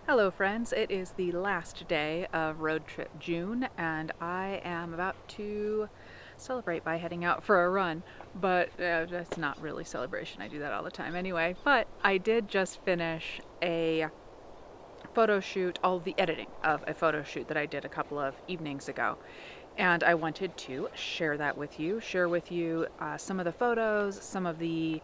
Hello friends, it is the last day of Road Trip June and I am about to celebrate by heading out for a run, but that's not really celebration, I do that all the time anyway. But I did just finish a photo shoot, all of the editing of a photo shoot that I did a couple of evenings ago. And I wanted to share that with you, share with you some of the photos, some of the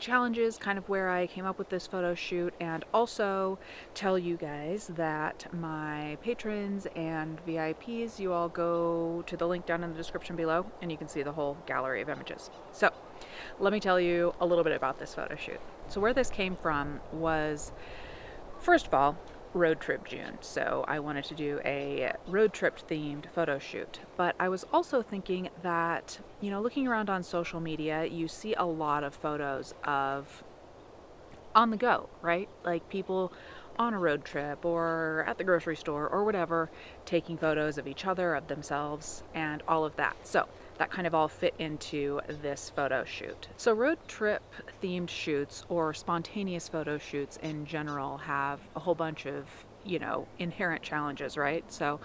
challenges, kind of where I came up with this photo shoot, and also tell you guys that my patrons and VIPs, you all go to the link down in the description below, and you can see the whole gallery of images. So let me tell you a little bit about this photo shoot. So where this came from was, first of all, Road Trip June. So I wanted to do a road trip themed photo shoot. But I was also thinking that, looking around on social media, you see a lot of photos of on the go, right? Like people on a road trip or at the grocery store or whatever, taking photos of each other, of themselves, and all of that. So that kind of all fit into this photo shoot. So road trip themed shoots or spontaneous photo shoots in general have a whole bunch of, inherent challenges, right? So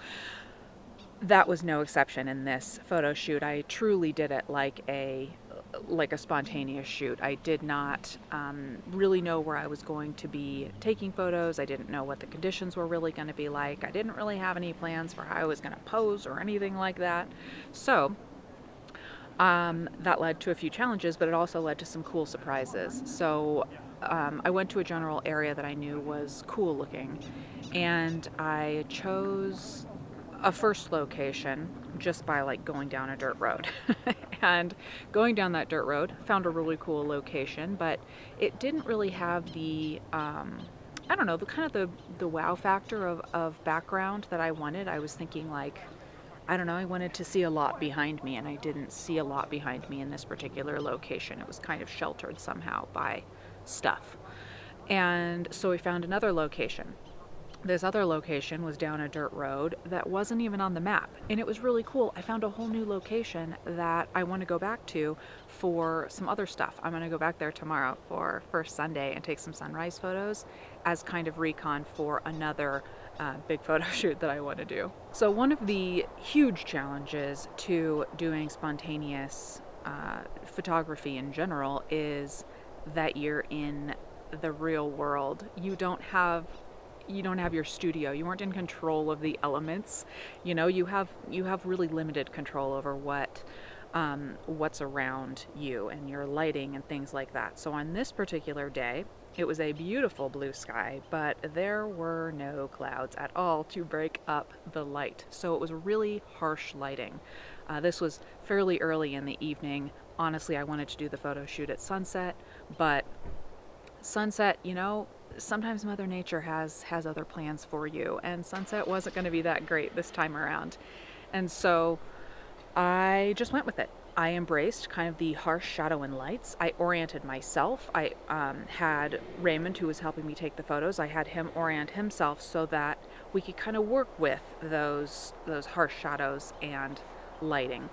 that was no exception in this photo shoot. I truly did it like a spontaneous shoot. I did not really know where I was going to be taking photos. I didn't know what the conditions were really going to be like. I didn't really have any plans for how I was going to pose or anything like that. So that led to a few challenges, but it also led to some cool surprises. So I went to a general area that I knew was cool looking, and I chose a first location just by going down a dirt road. And going down that dirt road, found a really cool location, but it didn't really have the I don't know, the wow factor of background that I wanted. I was thinking I don't know, I wanted to see a lot behind me, and I didn't see a lot behind me in this particular location. It was kind of sheltered somehow by stuff. And so we found another location. This other location was down a dirt road that wasn't even on the map, and it was really cool. I found a whole new location that I want to go back to for some other stuff. I'm going to go back there tomorrow for First Sunday and take some sunrise photos as kind of recon for another big photo shoot that I want to do. So one of the huge challenges to doing spontaneous photography in general is that you're in the real world. You don't have your studio. You aren't in control of the elements. You have really limited control over what's around you and your lighting and things like that. So on this particular day, it was a beautiful blue sky, but there were no clouds at all to break up the light. So it was really harsh lighting. This was fairly early in the evening. Honestly, I wanted to do the photo shoot at sunset, but sunset, sometimes Mother Nature has other plans for you, and sunset wasn't going to be that great this time around. And so I just went with it. I embraced kind of the harsh shadow and lights. I oriented myself. I had Raymond, who was helping me take the photos, I had him orient himself so that we could kind of work with those harsh shadows and lighting.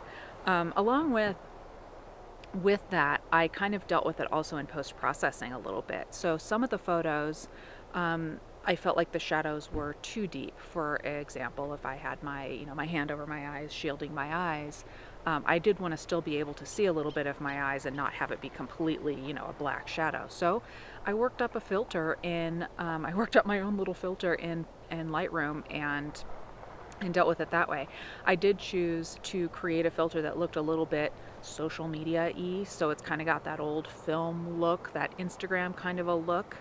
Along with that, I kind of dealt with it also in post-processing a little bit. So some of the photos, I felt like the shadows were too deep. For example, if I had my hand over my eyes, shielding my eyes, I did want to still be able to see a little bit of my eyes and not have it be completely, a black shadow. So I worked up a filter I worked up my own little filter in Lightroom and dealt with it that way. I did choose to create a filter that looked a little bit social media-y, so it's kind of got that old film look, that Instagram kind of a look.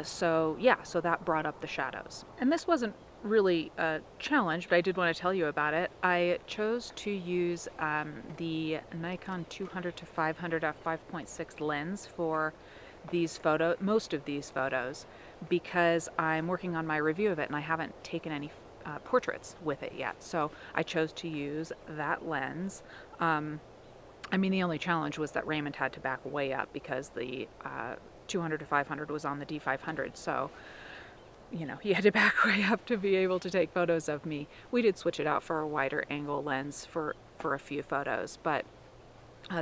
So that brought up the shadows. And this wasn't really a challenge, but I did want to tell you about it. I chose to use the Nikon 200 to 500 f5.6 lens for most of these photos, because I'm working on my review of it and I haven't taken any portraits with it yet. So I chose to use that lens. The only challenge was that Raymond had to back way up because the 200 to 500 was on the D500. So, he had to back way up to be able to take photos of me. We did switch it out for a wider angle lens for a few photos, but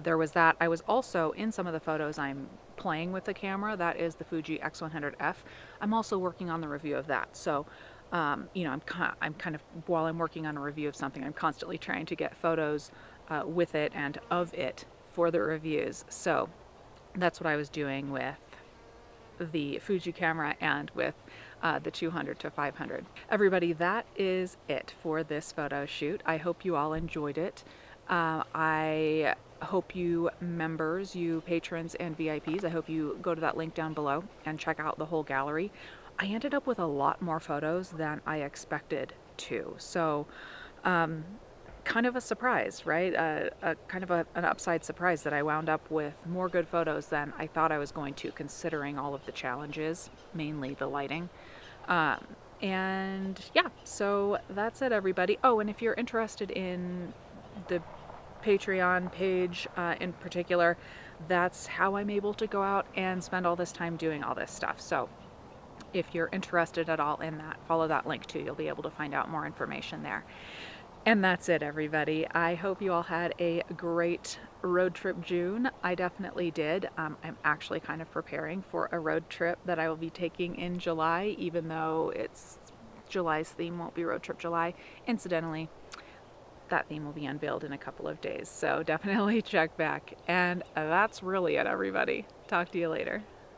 There was that. I was also in some of the photos I'm playing with the camera. That is the Fuji X100F. I'm also working on the review of that. So, you know, I'm kind of, while I'm working on a review of something, I'm constantly trying to get photos with it and of it for the reviews. So that's what I was doing with the Fuji camera and with the 200 to 500. Everybody, that is it for this photo shoot. I hope you all enjoyed it. I hope you members, you patrons and VIPs, I hope you go to that link down below and check out the whole gallery. I ended up with a lot more photos than I expected to. So kind of a surprise, right? Kind of an upside surprise that I wound up with more good photos than I thought I was going to, considering all of the challenges, mainly the lighting. And yeah, so that's it, everybody. Oh, and if you're interested in the Patreon page in particular, that's how I'm able to go out and spend all this time doing all this stuff. So if you're interested at all in that, follow that link too. You'll be able to find out more information there. And that's it, everybody. I hope you all had a great road trip June. I definitely did. I'm actually kind of preparing for a road trip that I will be taking in July, even though it's July's theme won't be Road Trip July. Incidentally, that theme will be unveiled in a couple of days, so definitely check back. And that's really it, everybody. Talk to you later.